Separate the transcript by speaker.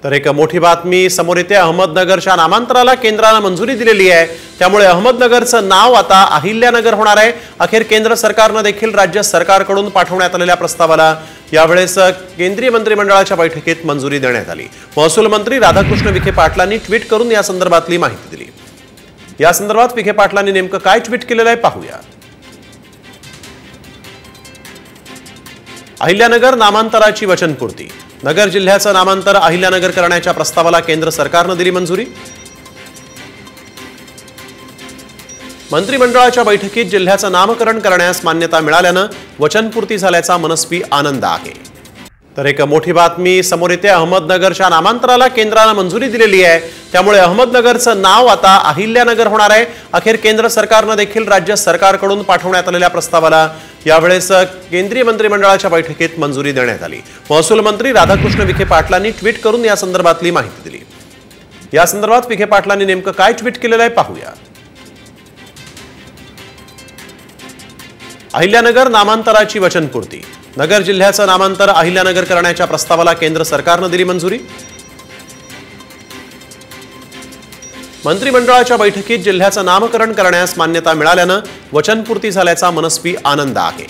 Speaker 1: तर एक मोठी बातमी समोर येते। अहमदनगरच्या नामांतराला केंद्राने मंजुरी दिलेली आहे। त्यामुळे अहमदनगरचं नाव आता अहिल्यानगर होणार आहे। अखेर केंद्र सरकारने देखील राज्य सरकारकडून पाठवण्यात आलेल्या प्रस्तावाला यावेळेस केंद्रीय मंत्रिमंडळाच्या बैठकीत मंजुरी देण्यात आली। महसूल मंत्री राधाकृष्ण विखे पाटलांनी ट्विट करून या संदर्भातली माहिती दिली। या संदर्भात विखे पाटलांनी नेमकं काय ट्विट केलेलं आहे पाहूया। अहिल्यानगर नामांतराची वचनपूर्ती। नगर जिल्ह्याचं नामांतर अहिल्यानगर करण्याच्या प्रस्तावाला केंद्र सरकारने दिली मंजुरी। मंत्रिमंडळाच्या बैठकीत जिल्ह्याचं नामकरण करण्यास मान्यता मिळाल्याने वचनपूर्ती झाल्याचा मनस्वी आनंद आहे। तर एक मोठी बातमी समोर येते। अहमदनगरच्या नामांतराला केंद्राने मंजुरी दिलेली आहे। त्यामुळे अहमदनगरचं नाव आता अहिल्यानगर होणार आहे। अखेर केंद्र सरकारने देखील राज्य सरकारकडून पाठवण्यात आलेल्या प्रस्तावाला यावेळेस केंद्रीय मंत्रिमंडळाच्या बैठकीत मंजुरी देण्यात आली। महसूल मंत्री राधाकृष्ण विखे पाटलांनी ट्विट करून या संदर्भातली माहिती दिली। या संदर्भात विखे पाटलांनी नेमकं काय ट्विट केलेलं आहे पाहूया। अहिल्यानगर नामांतराची वचनपूर्ती। नगर जिल्ह्याचं नामांतर अहिल्यानगर करण्याच्या प्रस्तावाला केंद्र सरकारने दिली मंजुरी। मंत्रिमंडळाच्या बैठकीत जिल्ह्याचं नामकरण करण्यास मान्यता मिळाल्याने वचनपूर्ती झाल्याचा मनस्वी आनंद आहे।